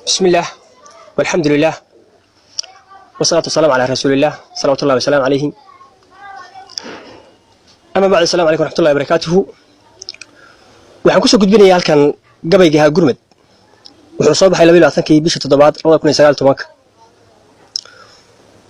بسم الله والحمد لله والصلاة والسلام على رسول الله صلوات الله وسلام عليه. أما بعد السلام عليكم ورحمة الله وبركاته. waxaan ku soo gudbinayaa halkan gabayga gurmad wuxuu soo baxay 22kii bishii 7aad 2019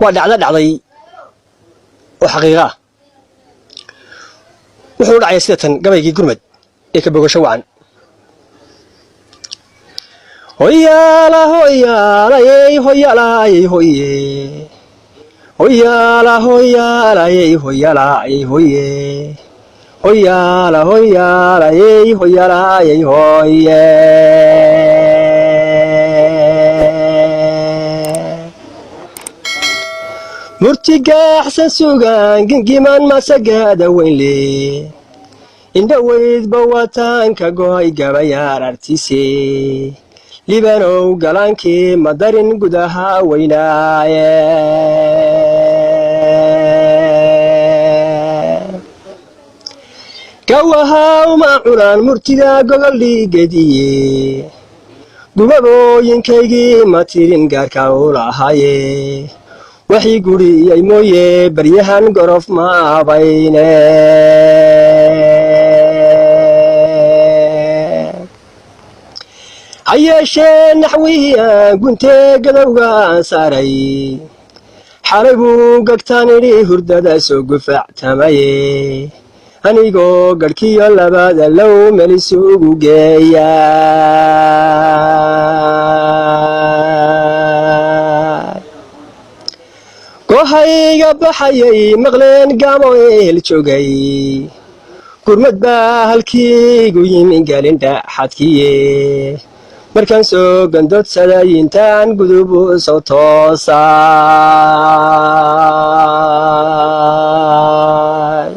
waa dhacday oo xaqiiqo ah wuxuu dhacay sida tan gabaygii gurmad ee ka bogasho wacan hoyala hoyala ey hoyala ey hoye hoyala hoyala ey hoyala ey hoye hoyala hoyala ey hoyala ey hoye murtiga xasan sugan gingiman masagada weynle inda weyd bawataanka go'ay gabayar artise libanow galaankii madarin gudaha weynaaye gawaha uma cunaan murtida gogol dhiigadiye gubabooyinkaygii ma tirin gaarka u lahaye waxii guriyay mooye baryahan gorof ma abayne hayeeshee naxwihii aan guntee gadowga aan saaray xalay buu gagtaan idhi hurdada soo gufactamaye anigoo garhkiyo labada low melisugu geeya gohayga baxayay maqleen gaamo ehel joogay gurmad baa halkiigu yimi galindha xadkiye markaan soo gandodsaday intaan gudub u soo toosay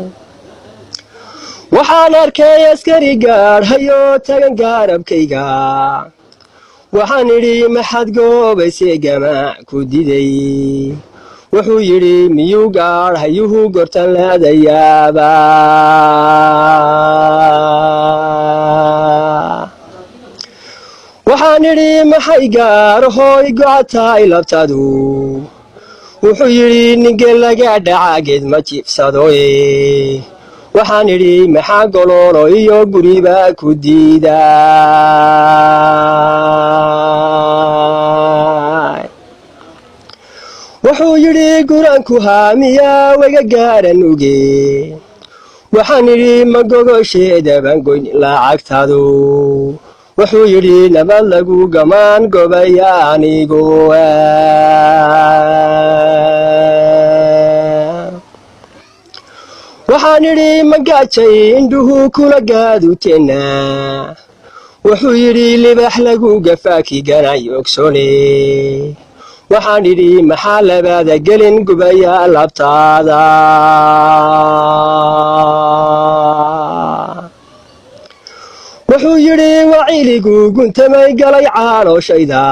waxaan arkay askari gaadhayo tagan gaarabkayga waxaan idhi maxaad goobaysee gamaac ku diday wuxuu yidhi miyuu gaadhayuhu gortan laadayaaba waxaan idhi maxay gaarahoy go'ataay labtadu wuxuu yidhi ninge laga dhacageed ma jiibsadoye waxaan idhi maxaa goloolo iyo guriba ku diiday wuxuu yidhi guraanku haamiyaa waga gaaran uge waxaan idhi ma gogosheedaban goyn lacagtadu wuxuu yidhi nabad lagu gamaan gobaya anigu waxaan idhi magaajay indhuhu kula gaaduteenna wuxuu yidhi libax lagu gafaaki ganay ogsoone waxaan idhi maxaa labada gelin gubaya labtaada wuxuu yidhi waciiligu guntamay galay caalooshayda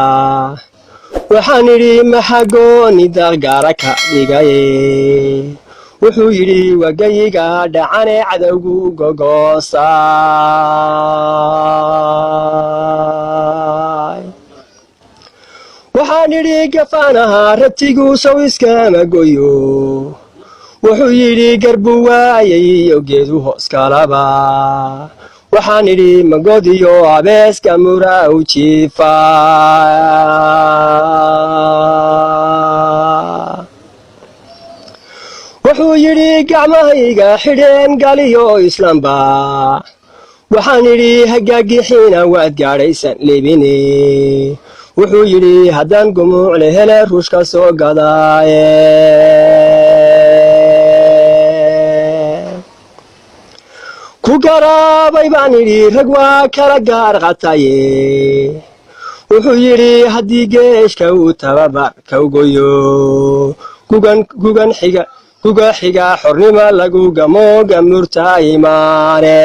waxaan idhi maxaa gooni dargaara ka dhigaye wuxuu yidhi wagayiga dhacane cadowgu gogoosay waxaan idhi gafaanaha rabtigu sow iskama goyo wuxuu yidhi garbu waayay iyo geedu hoos kalaba waxaan idhi magodiyo abeeska mura u jiifa wuxuu yidhi gacmahayga xidheen galiyo islaamba waxaan idhi hagaagixina waad gaadhaysan leebine wuxuu yidhi haddaan gumuuc le hele ruushka soo gadaaye ku garaabay baan idhi rag waa kala gaar qataye wuxuu yidhi haddii geeshka uu tababar ka ugoyo guga xiga xornimo lagu gamo gamurta imaane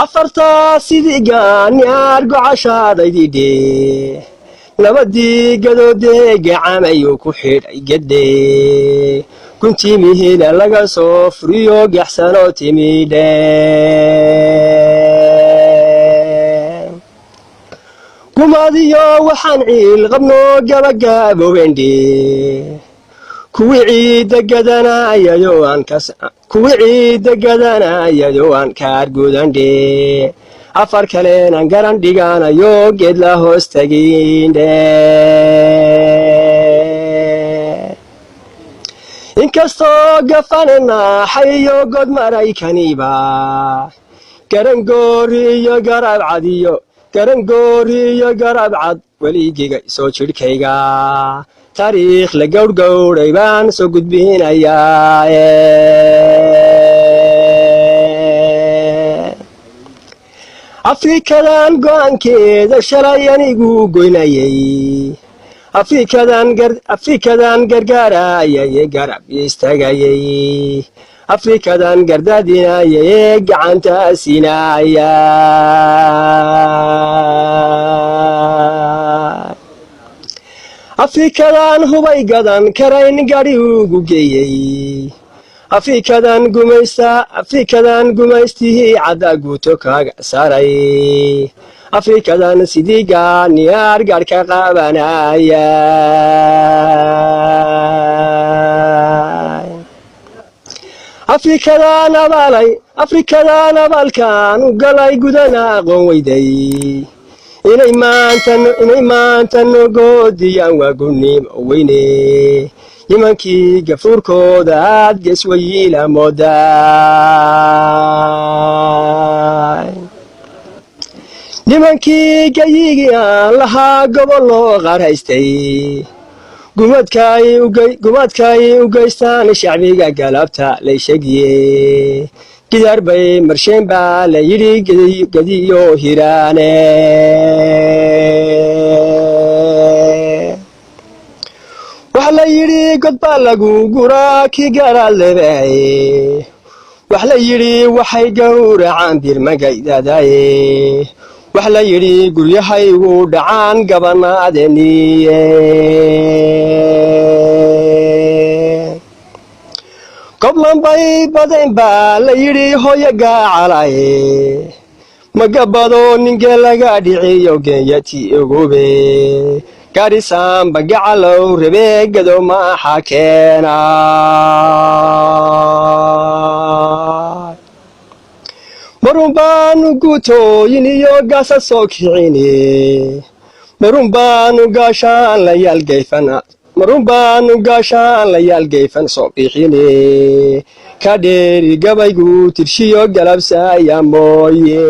afartaa sidii gaani argocashaadaydidhe nabadii gadoodee gacamayuu ku xidhay gedhe kuntii mihida laga soo furiyo gaxsanoo timidhe gaaladiyo waxaan ciil qabno gabagaabowendhe kuwii ciidda gadanayayoo aan kaargudandhe afar kaleenan garan dhiganayo geed la hoos tagindhe inkastoo gafane naaxayo god maraykaniba garangoori iyo garab cad weligiga soo jidhkayga taariikh la gowrgowray baan soo gudbinayaa afrikadan go'aankeeda shalay anigu goynayay afrikadan gargaarayay garab istaagayay afrikadan gardaadinayay gacanta siinaya afrikadan hubay gadan karayn gari ugu geeyey afrikadan gumaystihii cadda guuto kaaga saaray afrikadan sidii gaaniyaar garhka qabanaya afrikadan abaalkan u galay gudana aqoon weyday inay maanta nogoodiyaan waa gulnimo weyne nimankii gafuurkooda aad geswayiila mooday nimankii gayigii aan lahaa gobollo qaar haystay gumaadkay u geystaan shacbiga galabta lay sheegiye gidaar bay marsheen baa la yidhi gediyo hiraane wax la yidhi god baa lagu guraa kii garaad lebeaye wax la yidhi waxay gowracaan birmagaydadaye wax la yidhi guryahaygu dhacaan gabanaadeniye goblan bay badayn baa la yidhi hooyo gaacalaye magabado ninge laga dhiciyo genyati ogube gaadhisaan bagacalow rabee gado maaxa keena marun baanu guutooyin iyo gaasa soo kicine marun baanu gaashaan la yaalgayfan soo bixine ka dheeri gabaygu tirshiyo galabsaya mooye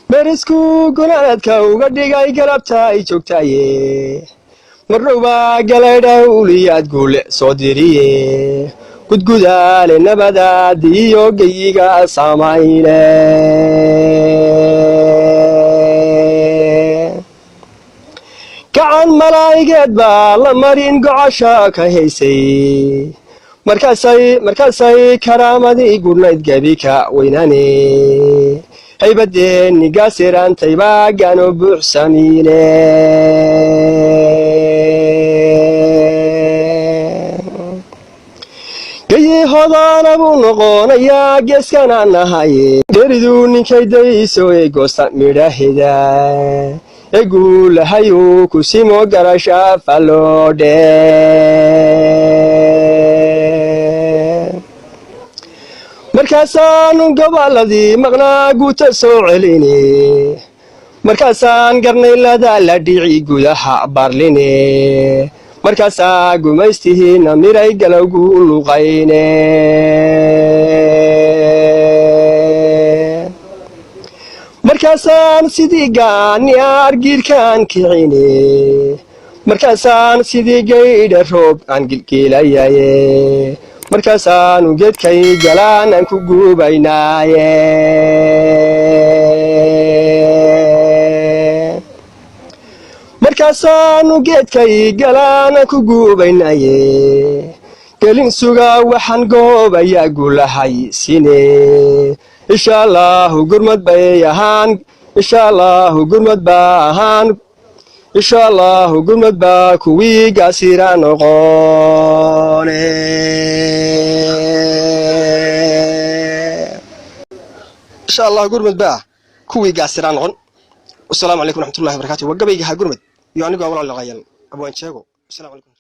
merisku gunaanadka uga dhigay galabta ay joogtaye mardhowbaa galaydha uliyaad guule soo diriye gudgudaale nabadaadi iyo geyiga saamayne gacan malaa'igeed baa la marin gocasha ka haysay markaasay karaamadii gudnayd gebika weynane haybadeenni gaasiraantay baa gaano buuxsamiine gayii hodaana buu noqonayaa geeskanaan nahaye geeriduu ninkay dayso ee goosta midhaheda ee guulahayuu ku simo garasha falloodhe markaasaanu gobolladii maqnaa guuta soo celine markaasaan garnaylada la dhici gudaha barline markaasaa gumaystihiina miray galowgu luqayne markaasaan sidii gaaniyaar giirkaan kicine markaasaan sidii gaydha roob aan gilgiilayaye markaasaanu geedkay galaan aan ku guubaynaaye markaasaanu geedkay galaan aan ku guubaynaye gelin suga waxaan goobayaa guulahay sine insha allahu gurmad bay ahaan insha allahu gurmad baa kuwii gaasira noqone insha allah gurmad baa kuwii gaasiraan noqon. Wassalaamu calaykum waraxmatullaahi wabarakaatuh. Wagabayga ha gurmad iyo anigoo walaal laqayal abwaan jeego. Assalaamu calaykum.